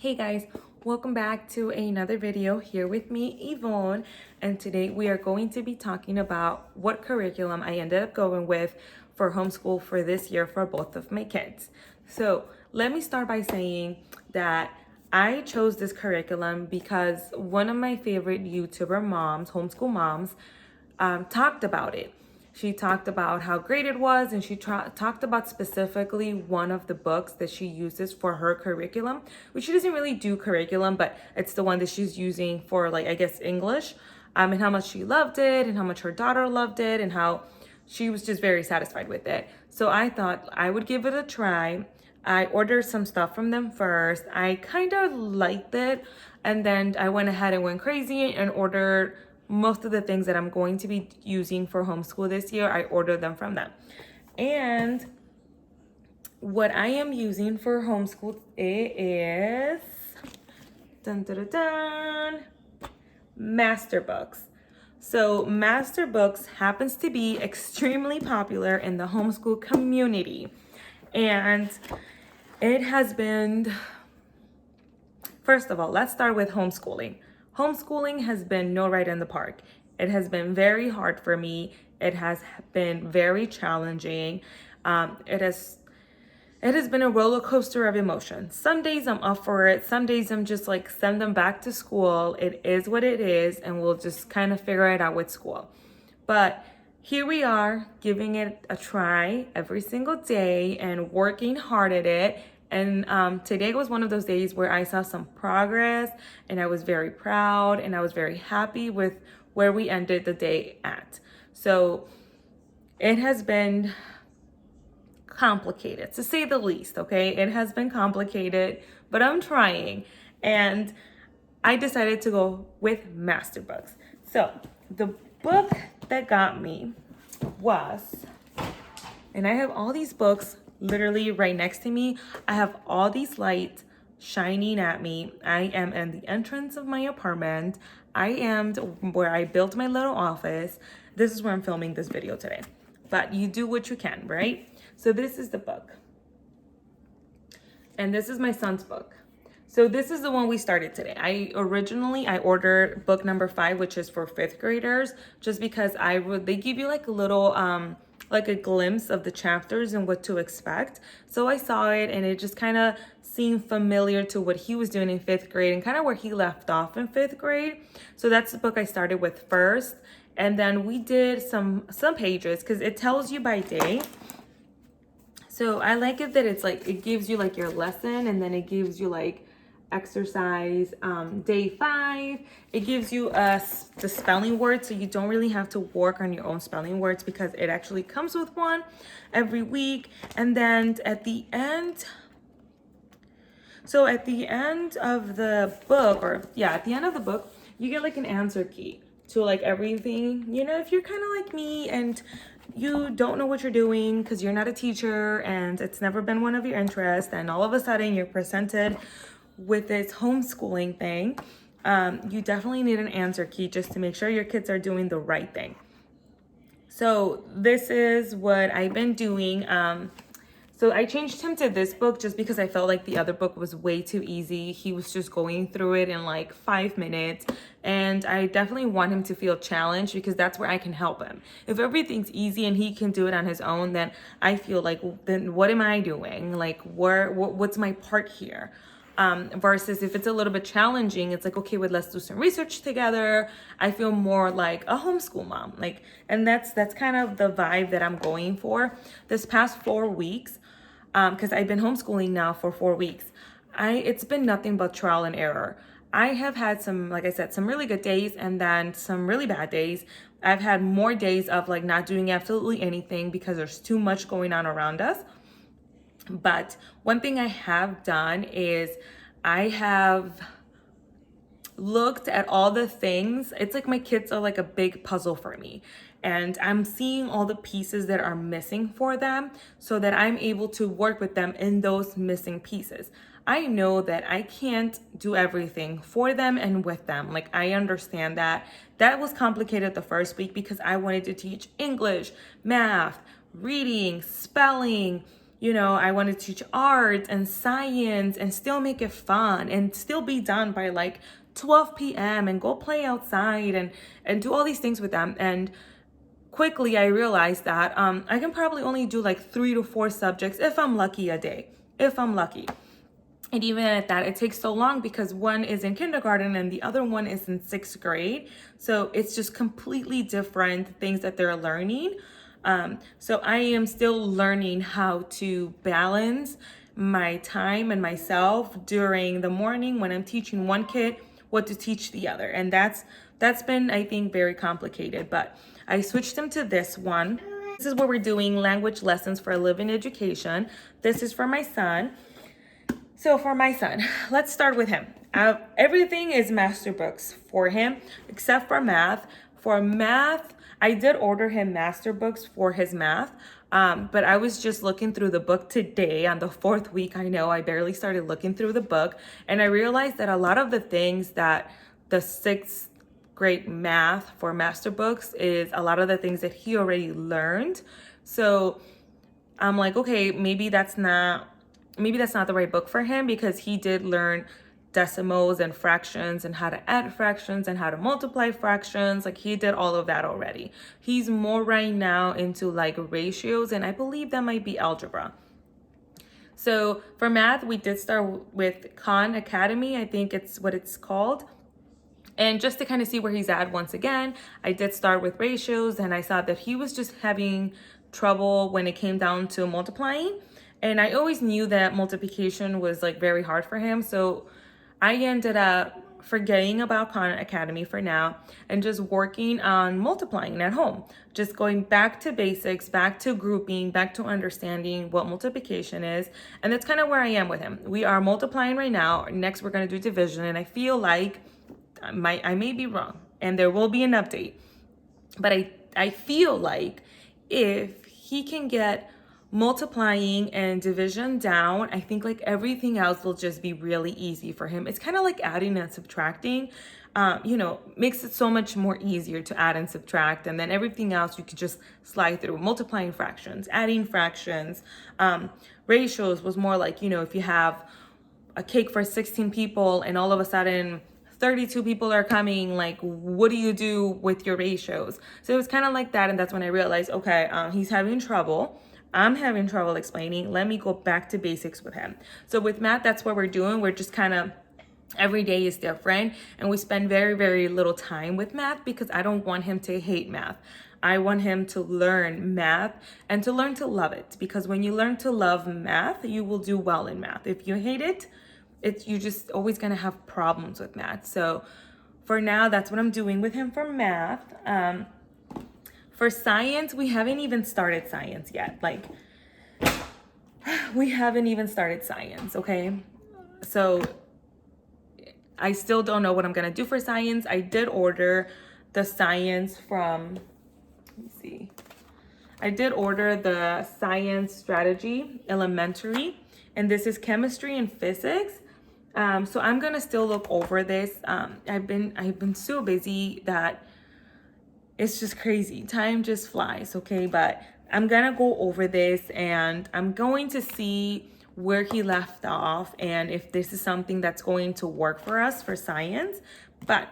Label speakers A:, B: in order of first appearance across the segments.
A: Hey guys, welcome back to another video here with me, Yvonne, and today we are going to be talking about what curriculum I ended up going with for homeschool for this year for both of my kids. So let me start by saying that I chose this curriculum because one of my favorite YouTuber moms, homeschool moms, talked about it. She talked about how great it was, and she talked about specifically one of the books that she uses for her curriculum, which she doesn't really do curriculum, but it's the one that she's using for, like, I guess, English, and how much she loved it, and how much her daughter loved it, and how she was just very satisfied with it. So I thought I would give it a try. I ordered some stuff from them first. I kind of liked it, and then I went ahead and went crazy and ordered most of the things that I'm going to be using for homeschool this year. I ordered them from them. And what I am using for homeschool is Master Books. So Master Books happens to be extremely popular in the homeschool community. And it has been, first of all, let's start with homeschooling. Homeschooling has been no ride in the park. It has been very hard for me. It has been very challenging. It has been a roller coaster of emotions. Some days I'm up for it. Some days I'm just like, send them back to school. It is what it is, and we'll just kind of figure it out with school. But here we are, giving it a try every single day and working hard at it. And today was one of those days where I saw some progress, and I was very proud, and I was very happy with where we ended the day at. So it has been complicated, to say the least, okay? It has been complicated, but I'm trying. And I decided to go with Master Books. So the book that got me was, and I have all these books literally right next to me. I have all these lights shining at me. I am in the entrance of my apartment. I am where I built my little office. This is where I'm filming this video today. But you do what you can, right? So this is the book. And this is my son's book. So this is the one we started today. I ordered book number 5, which is for 5th graders, just because they give you like a little like a glimpse of the chapters and what to expect. So I saw it, and it just kind of seemed familiar to what he was doing in 5th grade and kind of where he left off in 5th grade. So that's the book I started with first. And then we did some pages because it tells you by day. So I like it that it's like, it gives you like your lesson, and then it gives you like exercise day 5. It gives you the spelling words, so you don't really have to work on your own spelling words because it actually comes with one every week. And then at the end of the book, you get like an answer key to like everything. You know, if you're kind of like me and you don't know what you're doing because you're not a teacher and it's never been one of your interests, and all of a sudden you're presented with this homeschooling thing, you definitely need an answer key just to make sure your kids are doing the right thing. So this is what I've been doing. So I changed him to this book just because I felt like the other book was way too easy. He was just going through it in like 5 minutes. And I definitely want him to feel challenged because that's where I can help him. If everything's easy and he can do it on his own, then I feel like, then what am I doing? Like, what's my part here? Versus if it's a little bit challenging, it's like, okay, let's do some research together. I feel more like a homeschool mom. And that's kind of the vibe that I'm going for. This past 4 weeks, because I've been homeschooling now for 4 weeks, it's been nothing but trial and error. I have had some, like I said, some really good days and then some really bad days. I've had more days of like not doing absolutely anything because there's too much going on around us. But one thing I have done is I have looked at all the things. It's like my kids are like a big puzzle for me. And I'm seeing all the pieces that are missing for them so that I'm able to work with them in those missing pieces. I know that I can't do everything for them and with them. Like, I understand that. That was complicated the first week because I wanted to teach English, math, reading, spelling, I want to teach art and science and still make it fun and still be done by like 12 p.m. and go play outside and do all these things with them. And quickly I realized that I can probably only do like 3 to 4 subjects if I'm lucky a day, if I'm lucky. And even at that, it takes so long because one is in kindergarten and the other one is in 6th grade. So it's just completely different things that they're learning. So I am still learning how to balance my time and myself during the morning when I'm teaching one kid, what to teach the other. And that's been, I think, very complicated. But I switched them to this one. This is where we're doing language lessons for a living education. This is for my son. So for my son, let's start with him. Everything is master books for him, except for math. For math, I did order him master books for his math, but I was just looking through the book today on the 4th week. I know I barely started looking through the book, and I realized that a lot of the things that the 6th grade math for master books is a lot of the things that he already learned. So I'm like, okay, maybe that's not the right book for him, because he did learn decimals and fractions and how to add fractions and how to multiply fractions. Like, he did all of that already. He's more right now into like ratios, and I believe that might be algebra. So for math, we did start with Khan Academy. I think it's what it's called. And just to kind of see where he's at once again, I did start with ratios, and I saw that he was just having trouble when it came down to multiplying. And I always knew that multiplication was like very hard for him. So I ended up forgetting about Khan Academy for now and just working on multiplying at home. Just going back to basics, back to grouping, back to understanding what multiplication is. And that's kind of where I am with him. We are multiplying right now. Next, we're going to do division. And I feel like I may be wrong, and there will be an update. But I feel like if he can get multiplying and division down, I think like everything else will just be really easy for him. It's kind of like adding and subtracting, makes it so much more easier to add and subtract. And then everything else you could just slide through. Multiplying fractions, adding fractions, ratios was more like, if you have a cake for 16 people and all of a sudden 32 people are coming, like, what do you do with your ratios? So it was kind of like that. And that's when I realized, okay, he's having trouble. I'm having trouble explaining. Let me go back to basics with him. So with math, that's what we're doing. We're just kind of, every day is different. And we spend very, very little time with math because I don't want him to hate math. I want him to learn math and to learn to love it. Because when you learn to love math, you will do well in math. If you hate it, you're just always going to have problems with math. So for now, that's what I'm doing with him for math. For science, we haven't even started science yet. Like, we haven't even started science, okay? So I still don't know what I'm going to do for science. I did order the science from, let me see. I did order the science strategy elementary, and this is chemistry and physics. So I'm gonna still look over this. I've been so busy that it's just crazy. Time just flies, okay? But I'm gonna go over this and I'm going to see where he left off and if this is something that's going to work for us for science. But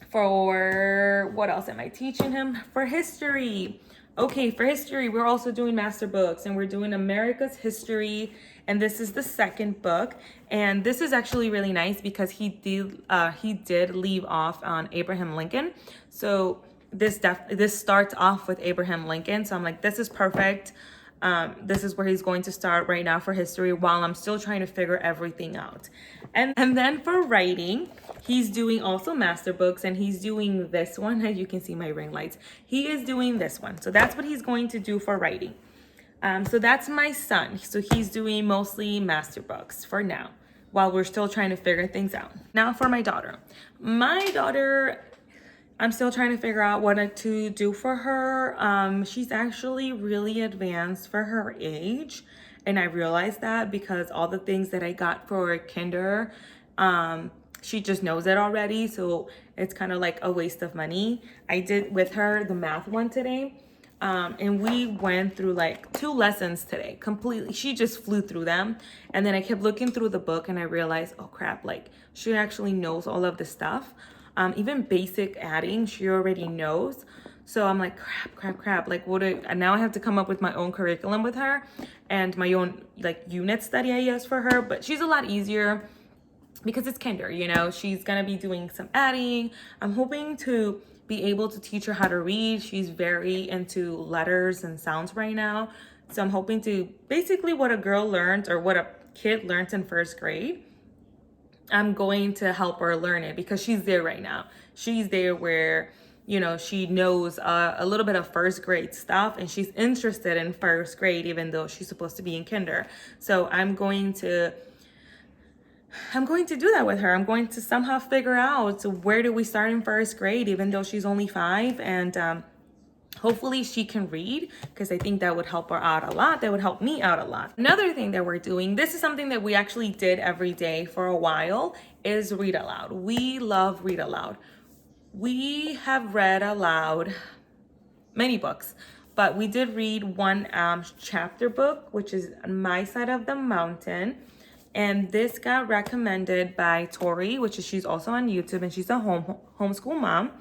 A: for what else am I teaching him? For history. Okay, for history, we're also doing master books and we're doing America's history. And this is the 2nd book. And this is actually really nice because he did leave off on Abraham Lincoln. So this starts off with Abraham Lincoln. So I'm like, this is perfect. This is where he's going to start right now for history while I'm still trying to figure everything out. And then for writing, he's doing also master books and he's doing this one. As you can see my ring lights. He is doing this one. So that's what he's going to do for writing. So that's my son. So he's doing mostly master books for now while we're still trying to figure things out. Now for my daughter. My daughter, I'm still trying to figure out what to do for her. She's actually really advanced for her age. And I realized that because all the things that I got for kinder, she just knows it already. So it's kind of like a waste of money. I did with her the math one today. And we went through like 2 lessons today completely. She just flew through them. And then I kept looking through the book and I realized, oh crap, like she actually knows all of this stuff. Even basic adding, she already knows. So I'm like, crap. Like, now I have to come up with my own curriculum with her and my own like unit study ideas for her. But she's a lot easier because it's kinder, you know. She's gonna be doing some adding. I'm hoping to be able to teach her how to read. She's very into letters and sounds right now. So I'm hoping to basically what a girl learns or what a kid learns in 1st grade, I'm going to help her learn it because she's there right now. She's there where, you know, she knows a little bit of 1st grade stuff and she's interested in 1st grade, even though she's supposed to be in kinder. So I'm going to do that with her. I'm going to somehow figure out where do we start in 1st grade, even though she's only 5, and hopefully she can read, because I think that would help her out a lot. That would help me out a lot. Another thing that we're doing, this is something that we actually did every day for a while, is read aloud. We love read aloud. We have read aloud many books, but we did read one chapter book, which is My Side of the Mountain. And this got recommended by Tori, she's also on YouTube, and she's a homeschool mom.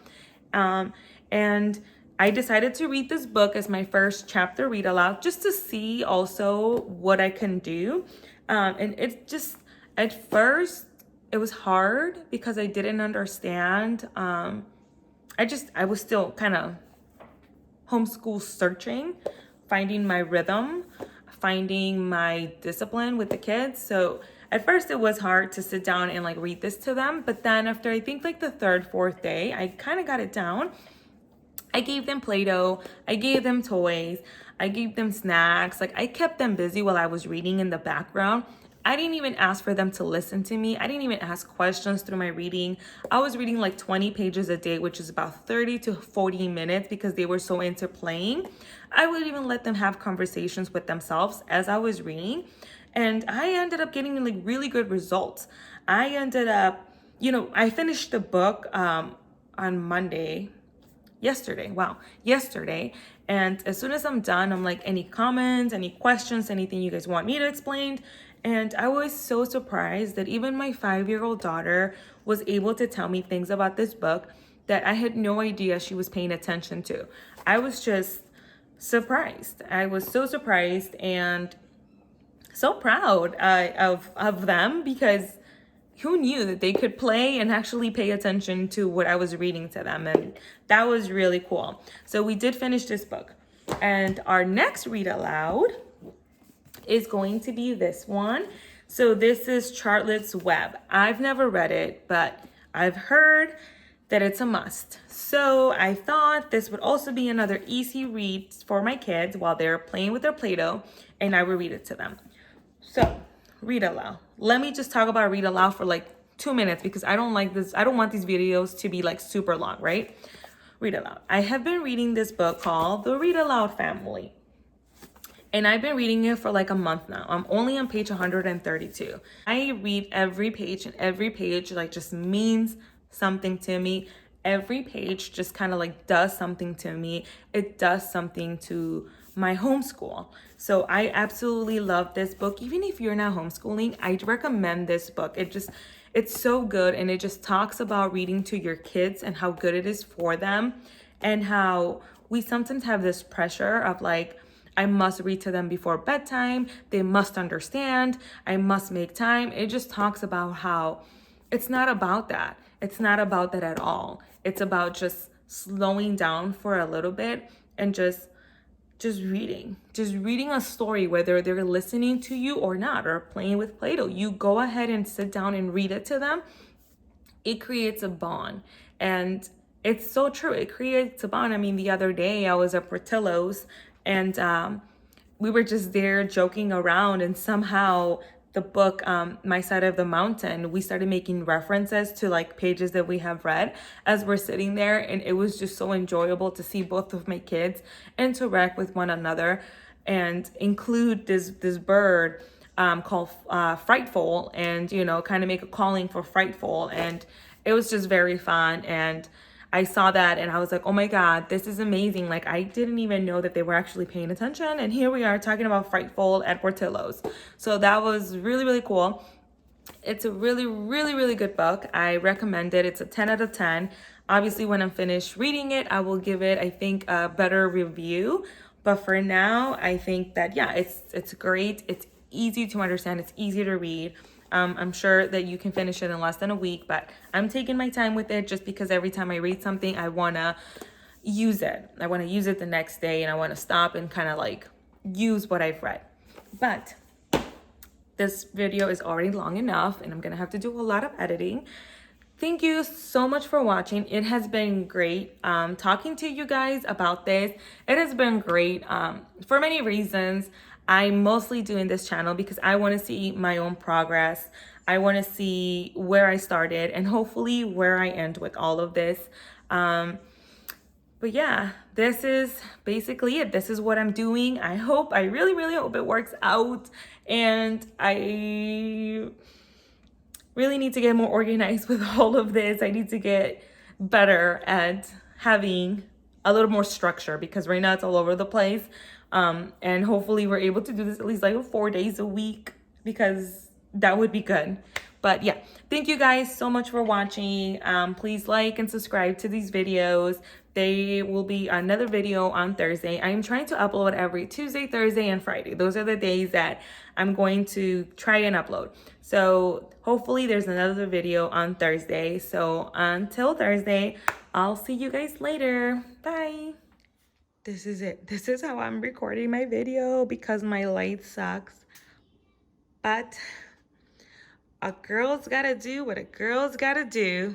A: And I decided to read this book as my first chapter read aloud, just to see also what I can do. And it just, at first, it was hard because I didn't understand. I was still kind of homeschool searching, finding my rhythm, finding my discipline with the kids. So at first it was hard to sit down and like read this to them. But then after I think like the 3rd, 4th day, I kind of got it down. I gave them Play-Doh, I gave them toys, I gave them snacks. Like I kept them busy while I was reading in the background. I didn't even ask for them to listen to me. I didn't even ask questions through my reading. I was reading like 20 pages a day, which is about 30 to 40 minutes because they were so into playing. I would even let them have conversations with themselves as I was reading. And I ended up getting like really good results. I ended up, I finished the book on Monday. Yesterday. And as soon as I'm done, I'm like, any comments, any questions, anything you guys want me to explain? And I was so surprised that even my 5-year-old daughter was able to tell me things about this book that I had no idea she was paying attention to. I was just surprised. I was so surprised and so proud of them, because who knew that they could play and actually pay attention to what I was reading to them. And that was really cool. So we did finish this book. And our next read aloud is going to be this one. So this is Charlotte's Web. I've never read it, but I've heard that it's a must. So I thought this would also be another easy read for my kids while they're playing with their Play-Doh, and I would read it to them. So read aloud. Let me just talk about read aloud for like 2 minutes, because I don't like this. I don't want these videos to be like super long, right? Read aloud. I have been reading this book called The Read Aloud Family. And I've been reading it for like a month now. I'm only on page 132. I read every page, and every page like just means something to me. Every page just kind of like does something to me. It does something to my homeschool. So I absolutely love this book. Even if you're not homeschooling, I'd recommend this book. It's so good, and it just talks about reading to your kids and how good it is for them, and how we sometimes have this pressure of like, I must read to them before bedtime. They must understand. I must make time. It just talks about how it's not about that. It's not about that at all. It's about just slowing down for a little bit and just reading a story, whether they're listening to you or not, or playing with Play-Doh. You go ahead and sit down and read it to them. It creates a bond. And it's so true. It creates a bond. I mean, the other day I was at Portillo's, and we were just there joking around, and somehow the book, My Side of the Mountain, we started making references to like pages that we have read as we're sitting there. And it was just so enjoyable to see both of my kids interact with one another and include this bird called Frightful, and, kind of make a calling for Frightful. And it was just very fun. And I saw that and I was like, oh my God, this is amazing. Like, I didn't even know that they were actually paying attention. And here we are talking about Frightful at Portillo's. So that was really, really cool. It's a really, really, really good book. I recommend it. It's a 10 out of 10. Obviously, when I'm finished reading it, I will give it, I think, a better review. But for now, I think that, yeah, it's great. It's easy to understand. It's easy to read. I'm sure that you can finish it in less than a week, but I'm taking my time with it just because every time I read something, I want to use it. I want to use it the next day, and I want to stop and kind of like use what I've read. But this video is already long enough and I'm gonna have to do a lot of editing. Thank you so much for watching. It has been great talking to you guys about this. It has been great for many reasons. I'm mostly doing this channel because I want to see my own progress. I want to see where I started and hopefully where I end with all of this. But yeah, this is basically it. This is what I'm doing. I really, really hope it works out. And I really need to get more organized with all of this. I need to get better at having a little more structure because right now it's all over the place. And hopefully we're able to do this at least like 4 days a week because that would be good. But yeah, thank you guys so much for watching. Please like and subscribe to these videos. There will be another video on Thursday. I am trying to upload every Tuesday, Thursday, and Friday. Those are the days that I'm going to try and upload. So hopefully there's another video on Thursday. So until Thursday, I'll see you guys later. Bye. This is it. This is how I'm recording my video because my light sucks. But a girl's gotta do what a girl's gotta do.